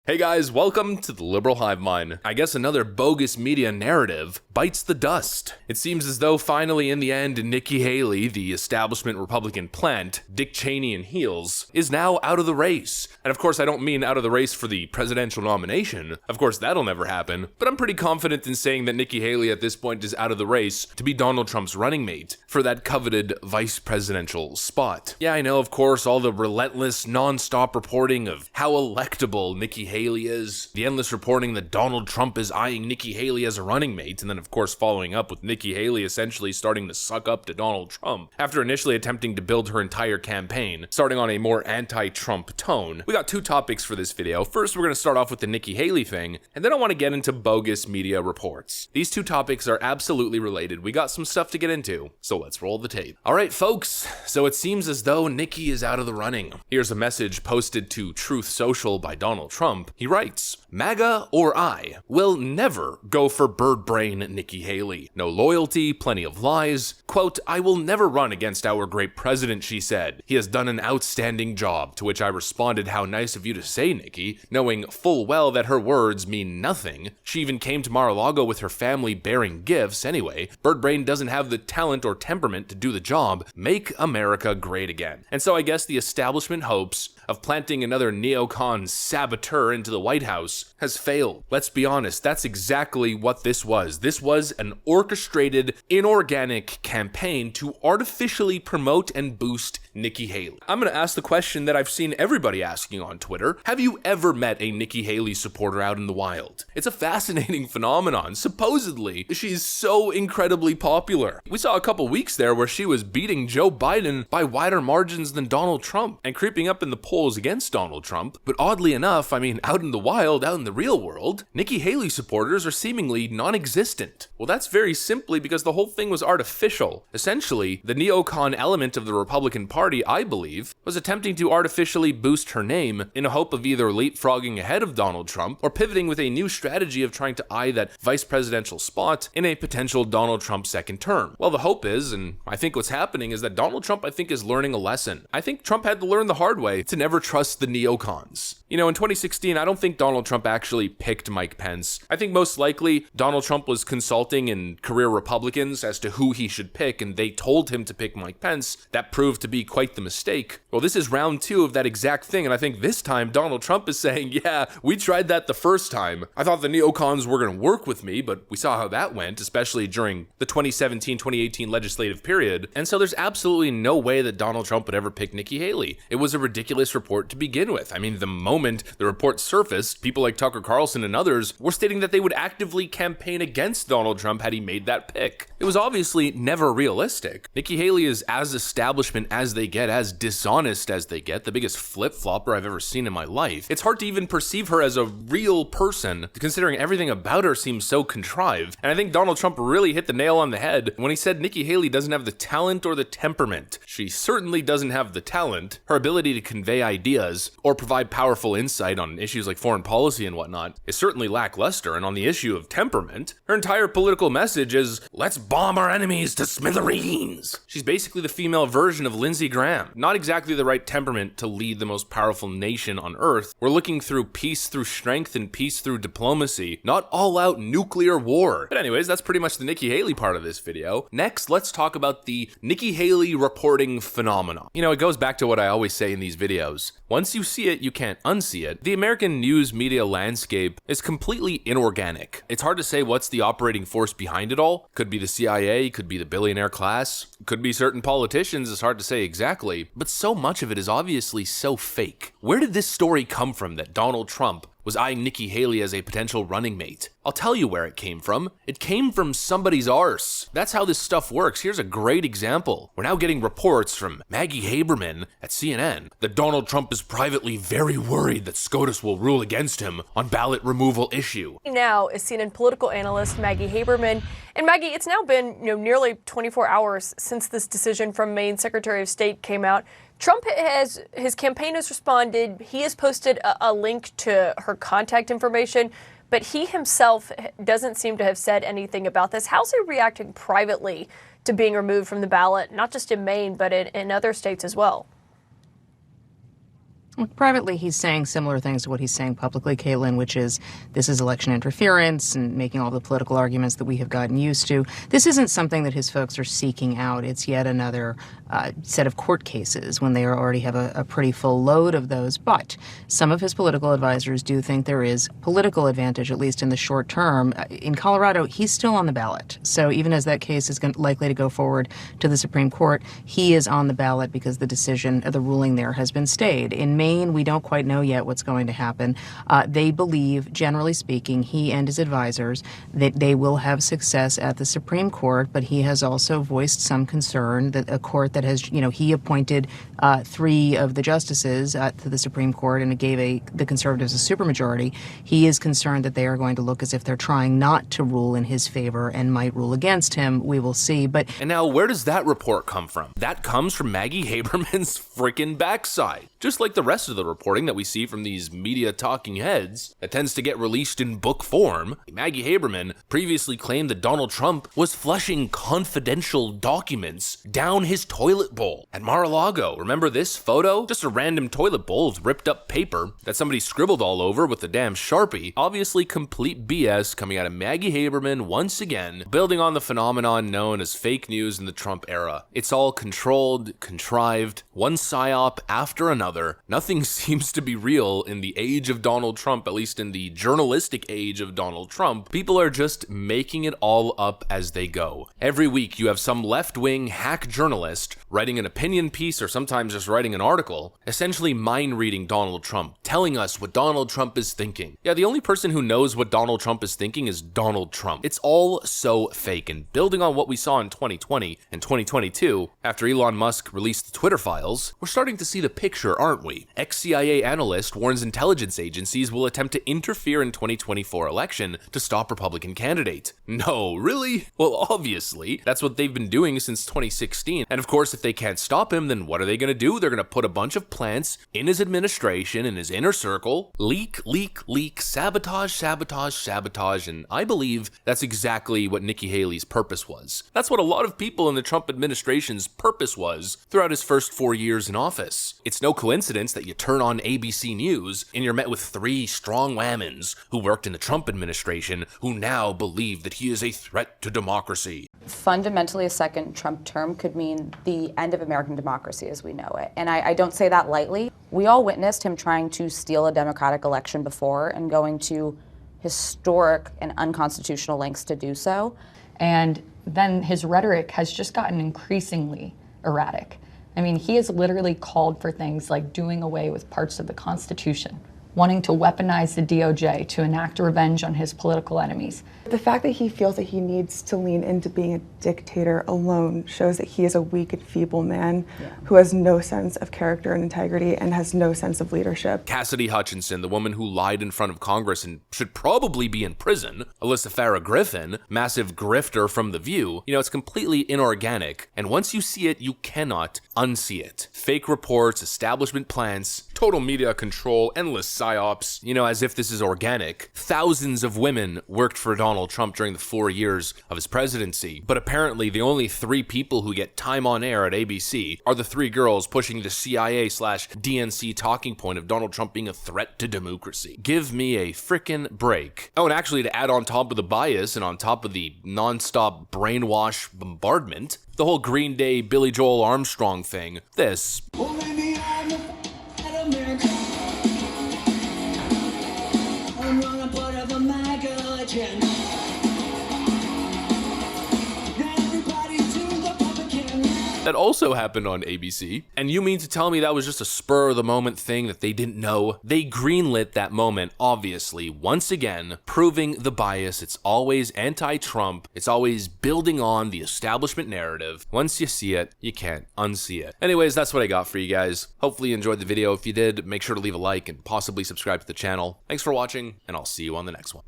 Hey guys, welcome to the Liberal Hive Mind. I guess another bogus media narrative bites the dust. It seems as though finally in the end, Nikki Haley, the establishment Republican plant, Dick Cheney in heels, is now out of the race. And of course I don't mean out of the race for the presidential nomination. Of course that'll never happen. But I'm pretty confident in saying that Nikki Haley at this point is out of the race to be Donald Trump's running mate for that coveted vice presidential spot. Yeah, I know, of course, all the relentless, non-stop reporting of how electable Nikki Haley is, the endless reporting that Donald Trump is eyeing Nikki Haley as a running mate, and then of course following up with Nikki Haley essentially starting to suck up to Donald Trump after initially attempting to build her entire campaign, starting on a more anti-Trump tone. We got two topics for this video. First, we're going to start off with the Nikki Haley thing, and then I want to get into bogus media reports. These two topics are absolutely related. We got some stuff to get into, so let's roll the tape. Alright folks, so it seems as though Nikki is out of the running. Here's a message posted to Truth Social by Donald Trump. He writes, MAGA or I will never go for bird brain Nikki Haley. No loyalty, plenty of lies. Quote, I will never run against our great president, she said. He has done an outstanding job, to which I responded, how nice of you to say, Nikki, knowing full well that her words mean nothing. She even came to Mar-a-Lago with her family bearing gifts anyway. Bird brain doesn't have the talent or temperament to do the job. Make America great again. And so I guess the establishment hopes of planting another neocon saboteur into the White House has failed. Let's be honest, that's exactly what this was. This was an orchestrated, inorganic campaign to artificially promote and boost Nikki Haley. I'm gonna ask the question that I've seen everybody asking on Twitter. Have you ever met a Nikki Haley supporter out in the wild? It's a fascinating phenomenon. Supposedly, she's so incredibly popular. We saw a couple weeks there where she was beating Joe Biden by wider margins than Donald Trump and creeping up in the polls against Donald Trump. But oddly enough, I mean, out in the wild, out in the real world, Nikki Haley supporters are seemingly non-existent. Well, that's very simply because the whole thing was artificial. Essentially, the neocon element of the Republican Party, I believe, was attempting to artificially boost her name in a hope of either leapfrogging ahead of Donald Trump or pivoting with a new strategy of trying to eye that vice presidential spot in a potential Donald Trump second term. Well, the hope is, and I think what's happening is that Donald Trump, I think, is learning a lesson. I think Trump had to learn the hard way to never trust the neocons. You know, in 2016, I don't think Donald Trump actually picked Mike Pence. I think most likely Donald Trump was consulting in career Republicans as to who he should pick, and they told him to pick Mike Pence. That proved to be quite the mistake. Well, this is round two of that exact thing, and I think this time Donald Trump is saying, yeah, we tried that the first time. I thought the neocons were going to work with me, but we saw how that went, especially during the 2017-2018 legislative period, and so there's absolutely no way that Donald Trump would ever pick Nikki Haley. It was a ridiculous report to begin with. I mean, the moment the report surfaced, people like Tucker Carlson and others were stating that they would actively campaign against Donald Trump had he made that pick. It was obviously never realistic. Nikki Haley is as establishment as they get, as dishonest as they get, the biggest flip-flopper I've ever seen in my life. It's hard to even perceive her as a real person, considering everything about her seems so contrived. And I think Donald Trump really hit the nail on the head when he said Nikki Haley doesn't have the talent or the temperament. She certainly doesn't have the talent. Her ability to convey ideas or provide powerful insight on issues like foreign policy and whatnot is certainly lackluster, and on the issue of temperament, her entire political message is, let's bomb our enemies to smithereens. She's basically the female version of Lindsey Graham. Not exactly the right temperament to lead the most powerful nation on earth. We're looking through peace through strength and peace through diplomacy, not all-out nuclear war. But anyways, that's pretty much the Nikki Haley part of this video. Next, let's talk about the Nikki Haley reporting phenomenon. You know, it goes back to what I always say in these videos. Once you see it, you can't unsee it. The American news media landscape is completely inorganic. It's hard to say what's the operating force behind it all. Could be the CIA, could be the billionaire class, could be certain politicians, it's hard to say exactly, but so much of it is obviously so fake. Where did this story come from that Donald Trump was eyeing Nikki Haley as a potential running mate? I'll tell you where it came from. It came from somebody's arse. That's how this stuff works. Here's a great example. We're now getting reports from Maggie Haberman at CNN that Donald Trump is privately very worried that SCOTUS will rule against him on ballot removal issue. Now is CNN political analyst Maggie Haberman. And Maggie, it's now been nearly 24 hours since this decision from Maine Secretary of State came out. His campaign has responded. He has posted a link to her contact information, but he himself doesn't seem to have said anything about this. How's he reacting privately to being removed from the ballot, not just in Maine, but in other states as well? Privately, he's saying similar things to what he's saying publicly, Caitlin, which is this is election interference and making all the political arguments that we have gotten used to. This isn't something that his folks are seeking out. It's yet another set of court cases when they already have a pretty full load of those. But some of his political advisors do think there is political advantage, at least in the short term. In Colorado, he's still on the ballot. So even as that case is likely to go forward to the Supreme Court, he is on the ballot because the ruling there has been stayed. In Maine, we don't quite know yet what's going to happen. They believe, generally speaking, he and his advisors, that they will have success at the Supreme Court, but he has also voiced some concern that a court that has, he appointed 3 of the justices to the Supreme Court and it gave the conservatives a supermajority. He is concerned that they are going to look as if they're trying not to rule in his favor and might rule against him. We will see. And now, where does that report come from? That comes from Maggie Haberman's freaking backside. Just like the rest of the reporting that we see from these media talking heads that tends to get released in book form, Maggie Haberman previously claimed that Donald Trump was flushing confidential documents down his toilet bowl at Mar-a-Lago. Remember this photo? Just a random toilet bowl with ripped up paper that somebody scribbled all over with a damn Sharpie. Obviously complete BS coming out of Maggie Haberman once again, building on the phenomenon known as fake news in the Trump era. It's all controlled, contrived, one psyop after another. Nothing seems to be real in the age of Donald Trump, at least in the journalistic age of Donald Trump. People are just making it all up as they go. Every week you have some left-wing hack journalist writing an opinion piece or sometimes just writing an article, essentially mind-reading Donald Trump, telling us what Donald Trump is thinking. Yeah, the only person who knows what Donald Trump is thinking is Donald Trump. It's all so fake, and building on what we saw in 2020 and 2022, after Elon Musk released the Twitter files, we're starting to see the picture, aren't we? Ex-CIA analyst warns intelligence agencies will attempt to interfere in 2024 election to stop Republican candidate. No, really? Well, obviously, that's what they've been doing since 2016. And of course, if they can't stop him, then what are they going to do? They're going to put a bunch of plants in his administration, in his inner circle, leak, sabotage, and I believe that's exactly what Nikki Haley's purpose was. That's what a lot of people in the Trump administration's purpose was throughout his first 4 years in office. It's no coincidence that you turn on ABC News and you're met with 3 strong whammons who worked in the Trump administration who now believe that he is a threat to democracy. Fundamentally, a second Trump term could mean the end of American democracy as we know it. And I don't say that lightly. We all witnessed him trying to steal a democratic election before and going to historic and unconstitutional lengths to do so. And then his rhetoric has just gotten increasingly erratic. I mean, he has literally called for things like doing away with parts of the Constitution, wanting to weaponize the DOJ to enact revenge on his political enemies. The fact that he feels that he needs to lean into being a dictator alone shows that he is a weak and feeble man who has no sense of character and integrity and has no sense of leadership. Cassidy Hutchinson, the woman who lied in front of Congress and should probably be in prison. Alyssa Farah Griffin, massive grifter from The View. It's completely inorganic, and once you see it, you cannot unsee it. Fake reports, establishment plans, total media control, endless psyops. As if this is organic. Thousands of women worked for Donald Trump during the 4 years of his presidency, but apparently the only 3 people who get time on air at ABC are the 3 girls pushing the CIA/DNC talking point of Donald Trump being a threat to democracy. Give me a frickin' break. Oh, and actually, to add on top of the bias and on top of the non-stop brainwash bombardment, the whole Green Day Billy Joel Armstrong thing, this. That also happened on ABC. And you mean to tell me that was just a spur of the moment thing that they didn't know? They greenlit that moment, obviously, once again, proving the bias. It's always anti-Trump. It's always building on the establishment narrative. Once you see it, you can't unsee it. Anyways, that's what I got for you guys. Hopefully you enjoyed the video. If you did, make sure to leave a like and possibly subscribe to the channel. Thanks for watching, and I'll see you on the next one.